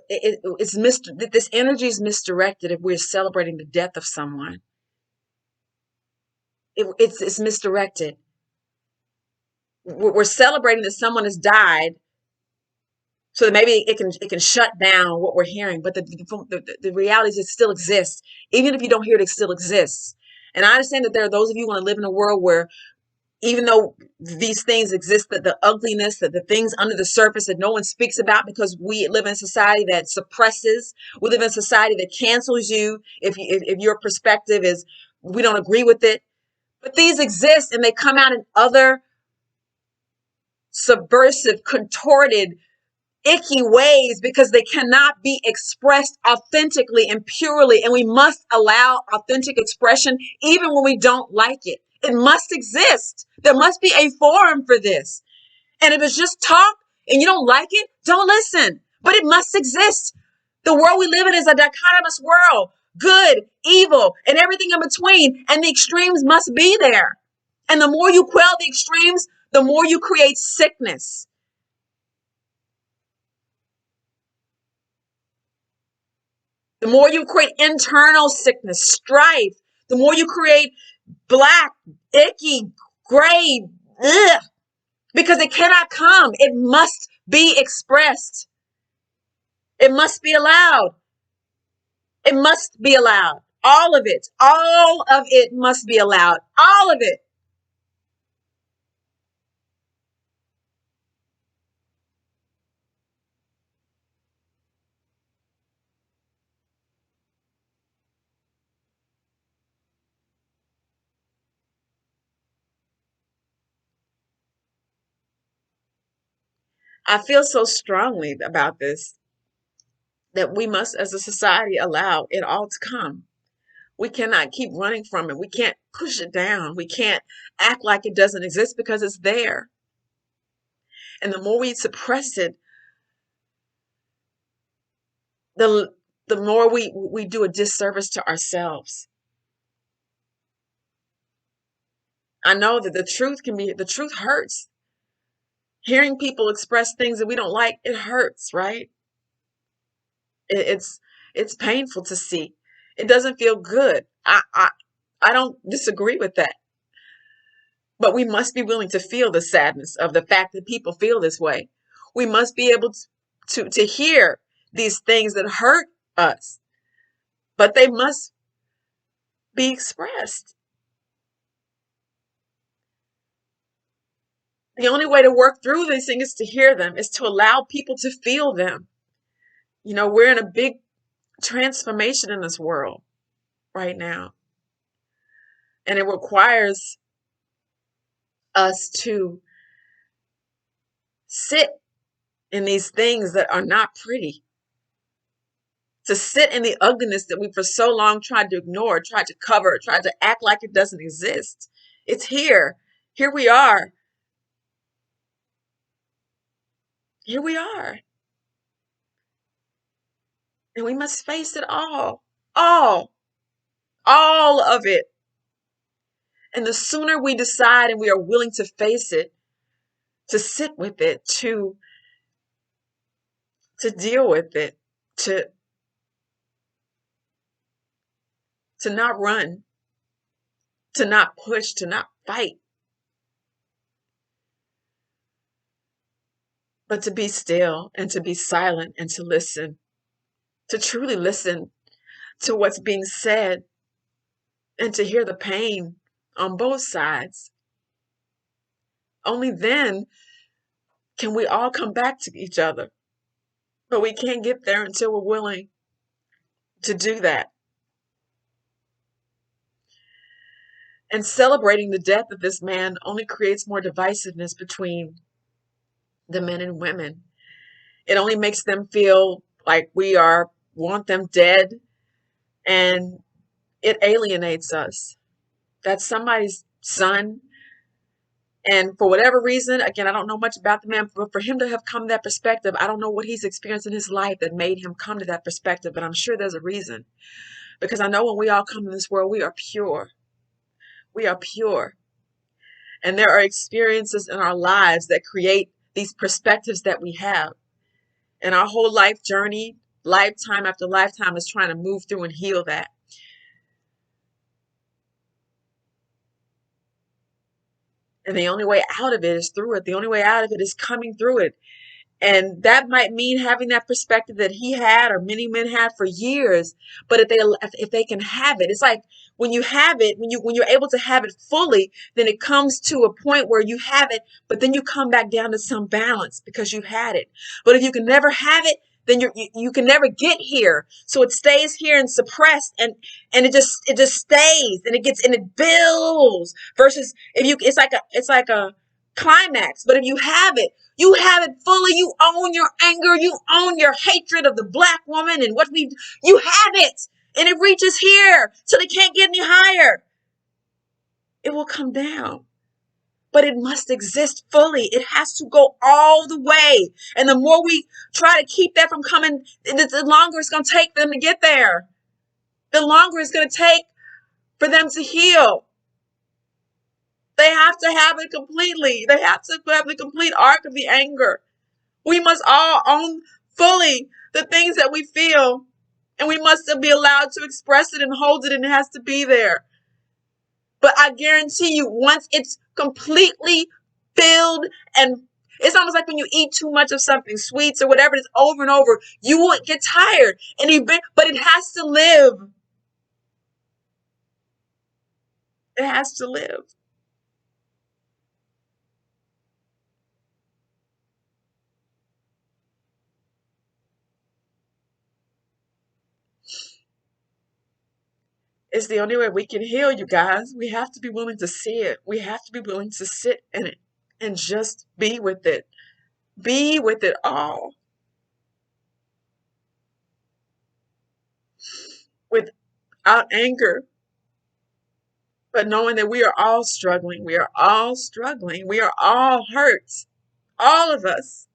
This energy is misdirected if we're celebrating the death of someone. It's misdirected. We're celebrating that someone has died, so that maybe it can shut down what we're hearing. But the reality is it still exists. Even if you don't hear it, it still exists. And I understand that there are those of you who want to live in a world where, even though these things exist, that the ugliness, that the things under the surface that no one speaks about, because we live in a society that suppresses, we live in a society that cancels you if your perspective is, we don't agree with it. But these exist, and they come out in other subversive, contorted, icky ways, because they cannot be expressed authentically and purely. And we must allow authentic expression even when we don't like it. It must exist. There must be a forum for this. And if it's just talk and you don't like it, don't listen. But it must exist. The world we live in is a dichotomous world, good, evil, and everything in between. And the extremes must be there. And the more you quell the extremes, the more you create sickness. The more you create internal sickness, strife, the more you create black, icky, gray, ugh, because it cannot come. It must be expressed. It must be allowed. It must be allowed. All of it. All of it must be allowed. All of it. I feel so strongly about this that we must, as a society, allow it all to come. We cannot keep running from it. We can't push it down. We can't act like it doesn't exist, because it's there. And the more we suppress it, the the more we do a disservice to ourselves. I know that the truth hurts. Hearing people express things that we don't like, it hurts, right? It, it's it's painful to see. It doesn't feel good. I don't disagree with that. But we must be willing to feel the sadness of the fact that people feel this way. We must be able to hear these things that hurt us, but they must be expressed. The only way to work through these things is to hear them, is to allow people to feel them. We're in a big transformation in this world right now, and it requires us to sit in these things that are not pretty, to sit in the ugliness that we for so long tried to ignore, tried to cover, tried to act like it doesn't exist. It's here. Here we are. Here we are. And we must face it all. All. All of it. And the sooner we decide and we are willing to face it, to sit with it, to deal with it, to not run, to not push, to not fight, but to be still and to be silent and to listen, to truly listen to what's being said and to hear the pain on both sides. Only then can we all come back to each other. But we can't get there until we're willing to do that. And celebrating the death of this man only creates more divisiveness between the men and women. It only makes them feel like want them dead, and it alienates us. That's somebody's son. And for whatever reason, again, I don't know much about the man, but for him to have come to that perspective, I don't know what he's experienced in his life that made him come to that perspective, but I'm sure there's a reason. Because I know when we all come in this world, we are pure. We are pure. And there are experiences in our lives that create these perspectives that we have. And our whole life journey, lifetime after lifetime, is trying to move through and heal that. And the only way out of it is through it. The only way out of it is coming through it. And that might mean having that perspective that he had or many men had for years. But if they can have it, it's like when you have it, when you're able to have it fully, then it comes to a point where you have it, but then you come back down to some balance because you've had it. But if you can never have it, then you can never get here. So it stays here and suppressed, and it just stays, and it gets, and it builds. Versus if you, it's like a climax. But if you have it fully. You own your anger. You own your hatred of the black woman and you have it. And it reaches here, so they can't get any higher. It will come down. But it must exist fully. It has to go all the way. And the more we try to keep that from coming, the longer it's going to take them to get there. The longer it's going to take for them to heal. They have to have it completely. They have to have the complete arc of the anger. We must all own fully the things that we feel, and we must be allowed to express it and hold it, and it has to be there. But I guarantee you, once it's completely filled, and it's almost like when you eat too much of something, sweets or whatever it is, over and over, you will get tired. But it has to live. It has to live. It's the only way we can heal, you guys. We have to be willing to see it. We have to be willing to sit in it and just be with it. Be with it all. Without anger, but knowing that we are all struggling. We are all struggling. We are all hurt. All of us.